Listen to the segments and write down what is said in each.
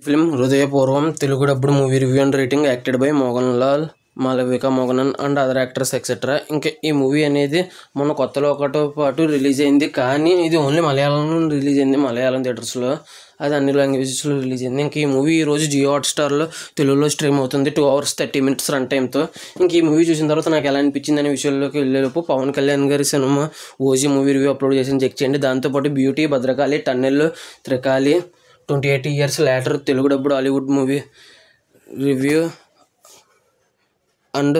Film Hridayapoorvam Telugu dubbed movie review and rating acted by Mohanlal, Malavika Mohanan and other actors etcetera. ఇంకా ఈ movie అనేది మొన్న కొత్తలో ఒకటో పాటు రిలీజ్ అయింది, కానీ ఇది ఓన్లీ మలయాళంలో రిలీజ్ అయింది, మలయాళం థియేటర్స్లో. అది అన్ని లాంగ్వేజెస్లో రిలీజ్ అయింది. ఇంక ఈ మూవీ ఈరోజు జియో హాట్స్టార్లో తెలుగులో స్ట్రీమ్ అవుతుంది 2 hours 30 minutes రన్ టైంతో. ఇంక ఈ మూవీ చూసిన తర్వాత నాకు ఎలా అనిపించింది అనే విషయంలోకి వెళ్ళేలోపు పవన్ కళ్యాణ్ గారి సినిమా ఓజీ మూవీ రివ్యూ అప్లోడ్ చేసి చెక్ చేయండి. దాంతోపాటు Beauty, Bhadrakaali, Tunnel, Trikaali, 28 years later Telugu dubbed Hollywood movie review and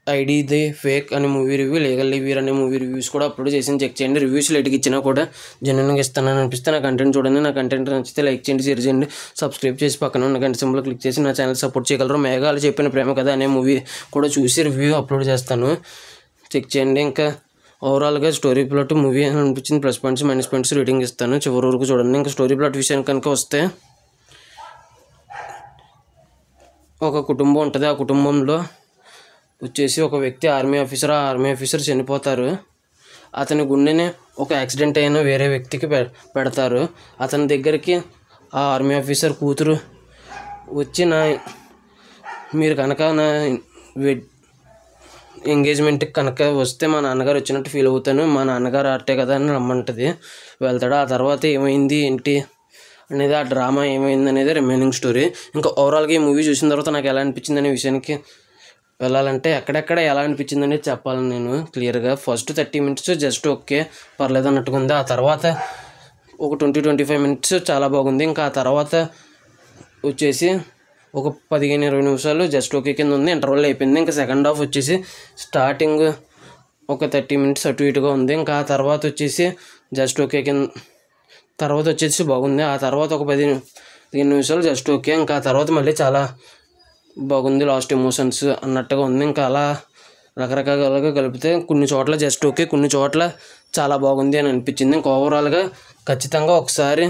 ID the fake అనే మూవీ రివ్యూ, లీగల్ లివీర్ అనే మూవీ రివ్యూస్ కూడా అప్లోడ్ చేసి చెక్ చేయండి. రివ్యూస్ లేట్కి ఇచ్చినా కూడా జెన్యున్గా ఇస్తానని అనిపిస్తే నా కంటెంట్ చూడండి. నా కంటెంట్ నచ్చితే లైక్ చేయండి, షేర్ చేయండి, సబ్స్క్రైబ్ చేసి పక్కన ఉన్న గంట సింబల్ క్లిక్ చేసి నా ఛానల్ సపోర్ట్ చేయగలరు. మేఘాలు చెప్పిన ప్రేమ కథ అనే మూవీ కూడా చూసి రివ్యూ అప్లోడ్ చేస్తాను, చెక్ చేయండి. ఇంకా ఓవరాల్గా స్టోరీ ప్లాట్ మూవీ అనిపించింది, plus points minus points rating ఇస్తాను, చివరి వరకు చూడండి. ఇంకా స్టోరీ ప్లాట్ విషయానికి కనుక వస్తే, ఒక కుటుంబం ఉంటుంది. ఆ కుటుంబంలో వచ్చేసి ఒక వ్యక్తి ఆర్మీ ఆఫీసర్, ఆ ఆర్మీ ఆఫీసర్ చనిపోతారు. అతని గుండెని ఒక యాక్సిడెంట్ అయిన వేరే వ్యక్తికి పెడతారు. అతని దగ్గరికి ఆ ఆర్మీ ఆఫీసర్ కూతురు వచ్చి, మీరు కనుక నా ఎంగేజ్మెంట్కి కనుక వస్తే మా నాన్నగారు వచ్చినట్టు ఫీల్ అవుతాను, మా నాన్నగారు ఆర్టే కదా అని రమ్మంటుంది. వెళ్తాడు. ఆ తర్వాత ఏమైంది ఏంటి అనేది, ఆ డ్రామా ఏమైంది అనేది రిమైనింగ్ స్టోరీ. ఇంకా ఓవరాల్గా ఈ మూవీ చూసిన తర్వాత నాకు ఎలా అనిపించింది అనే విషయానికి వెళ్ళాలంటే, ఎక్కడెక్కడ ఎలా అనిపించింది అనేది చెప్పాలి నేను క్లియర్గా. ఫస్ట్ 30 minutes జస్ట్ ఓకే, పర్లేదు అన్నట్టుగా ఉంది. ఆ తర్వాత ఒక 20-25 minutes చాలా బాగుంది. ఇంకా ఆ తర్వాత వచ్చేసి ఒక 15-20 నిమిషాలు జస్ట్ ఓకే కింద ఉంది, ఇంటర్వల్ అయిపోయింది. ఇంకా సెకండ్ హాఫ్ వచ్చేసి స్టార్టింగ్ ఒక 30 minutes అటు ఇటుగా ఉంది. ఇంకా ఆ తర్వాత వచ్చేసి జస్ట్ ఓకే కింద, తర్వాత వచ్చేసి బాగుంది. ఆ తర్వాత ఒక 15 నిమిషాలు జస్ట్ ఓకే. ఇంకా ఆ తర్వాత మళ్ళీ చాలా బాగుంది, లాస్ట్ ఎమోషన్స్ అన్నట్టుగా ఉంది. ఇంకా అలా రకరకాలుగా కలిపితే కొన్ని చోట్ల జస్ట్ ఓకే, కొన్ని చోట్ల చాలా బాగుంది అని అనిపించింది. ఇంకా ఓవరాల్గా ఖచ్చితంగా ఒకసారి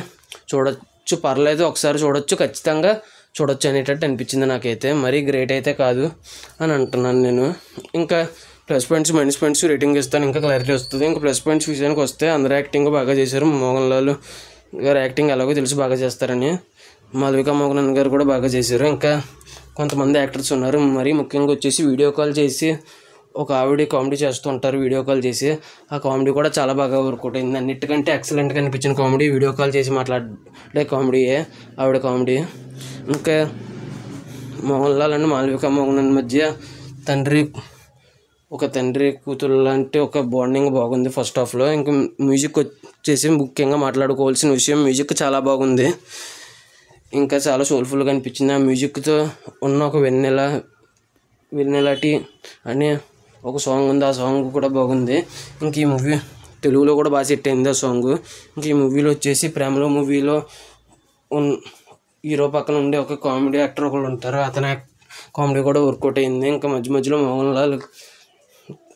చూడొచ్చు, పర్లేదు ఒకసారి చూడొచ్చు, ఖచ్చితంగా చూడొచ్చు అనేటట్టు అనిపించింది నాకైతే. మరీ గ్రేట్ అయితే కాదు అని అంటున్నాను నేను. ఇంకా plus points minus points rating ఇస్తాను, ఇంకా క్లారిటీ వస్తుంది. ఇంకా ప్లస్ పాయింట్స్ విషయానికి వస్తే, అందరూ యాక్టింగ్ బాగా చేశారు. మోహన్ లాల్ గారు యాక్టింగ్ ఎలాగో తెలిసి బాగా చేస్తారని, మాలవిక మోహనన్ గారు కూడా బాగా చేశారు. ఇంకా కొంతమంది యాక్టర్స్ ఉన్నారు. మరీ ముఖ్యంగా వచ్చేసి వీడియో కాల్ చేసి ఒక ఆవిడ కామెడీ చేస్తూ ఉంటారు, వీడియో కాల్ చేసి. ఆ కామెడీ కూడా చాలా బాగా వర్కౌట్ అయింది. అన్నిటికంటే ఎక్సలెంట్గా అనిపించిన కామెడీ వీడియో కాల్ చేసి మాట్లాడే కామెడీయే, ఆవిడ కామెడీ. ఇంకా మోహన్ లాల్ అండ్ మాలవిక మోహనన్ మధ్య తండ్రి కూతురు లాంటి ఒక బాండింగ్ బాగుంది ఫస్ట్ హాఫ్లో. ఇంకా మ్యూజిక్ వచ్చేసి ముఖ్యంగా మాట్లాడుకోవాల్సిన విషయం, మ్యూజిక్ చాలా బాగుంది, ఇంకా చాలా సోల్ఫుల్గా అనిపించింది. ఆ మ్యూజిక్తో ఉన్న ఒక వెన్నెలటి అనే ఒక సాంగ్ ఉంది, ఆ సాంగ్ కూడా బాగుంది. ఇంక ఈ మూవీ తెలుగులో కూడా బాగా సెట్ అయింది ఆ సాంగ్. ఇంక ఈ మూవీలో వచ్చేసి ప్రేమలో మూవీలో హీరో పక్కన ఉండే ఒక కామెడీ యాక్టర్ ఒకళ్ళు ఉంటారు, అతని కామెడీ కూడా వర్కౌట్ అయింది. ఇంకా మధ్య మధ్యలో మోహన్ లాల్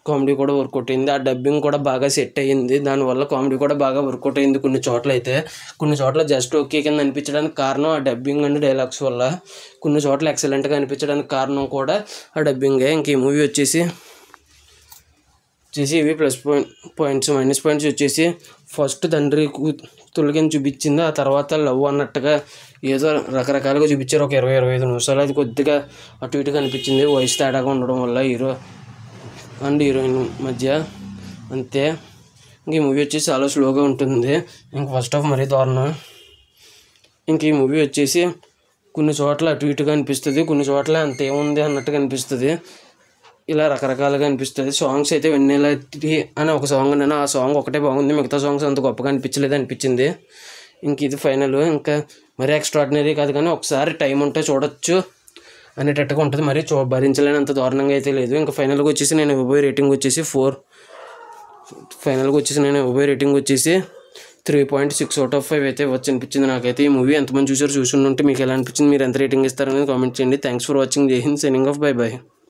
కామెడీ కూడా వర్కౌట్ అయింది. ఆ డబ్బింగ్ కూడా బాగా సెట్ అయ్యింది, దానివల్ల కామెడీ కూడా బాగా వర్కౌట్ అయింది. కొన్ని చోట్ల అయితే, కొన్ని చోట్ల జస్ట్ ఓకే కింద అనిపించడానికి కారణం ఆ డబ్బింగ్ అండ్ డైలాగ్స్ వల్ల, కొన్ని చోట్ల ఎక్సలెంట్గా అనిపించడానికి కారణం కూడా ఆ డబ్బింగే. ఇంక ఈ మూవీ వచ్చేసి ఇవి ప్లస్ పాయింట్స్ మైనస్ పాయింట్స్ వచ్చేసి, ఫస్ట్ తండ్రి కూతురుగా చూపించింది, ఆ తర్వాత లవ్ అన్నట్టుగా ఏదో రకరకాలుగా చూపించారు. ఒక 20-25 నిమిషాలు అది కొద్దిగా అటు ఇటుగా అనిపించింది, వయసు తేడాగా ఉండడం వల్ల హీరో అండ్ హీరోయిన్ మధ్య, అంతే. ఇంక ఈ మూవీ వచ్చేసి చాలా స్లోగా ఉంటుంది. ఇంక ఫస్ట్ హాఫ్ మరీ దారుణం. ఇంక ఈ మూవీ వచ్చేసి కొన్ని చోట్ల అటు ఇటుగా అనిపిస్తుంది, కొన్ని చోట్ల అంతేముంది అన్నట్టుగా అనిపిస్తుంది, ఇలా రకరకాలుగా అనిపిస్తుంది. సాంగ్స్ అయితే వెన్నెలటి అని ఒక సాంగ్ ఉన్నాను, ఆ సాంగ్ ఒకటే బాగుంది, మిగతా సాంగ్స్ అంత గొప్పగా అనిపించింది. ఇంక ఇది ఫైనల్. ఇంకా మరీ ఎక్స్ట్రాడినరీ కాదు, కానీ ఒకసారి టైం ఉంటే చూడొచ్చు అనేటట్టుగా ఉంటుంది, మరీ భరించలేనంత దారుణంగా అయితే లేదు. ఇంకా ఫైనల్గా వచ్చేసి నేను ఇవ్వబోయే రేటింగ్ వచ్చేసి 3.6/5 అయితే అనిపించింది నాకైతే. ఈ మూవీ ఎంతమంది చూసి ఉంటే మీకు ఎలా అనిపించింది, మీరు ఎంత రేటింగ్ ఇస్తారనేది కామెంట్ చేయండి. Thanks for watching. జై Hind, signing off, bye by.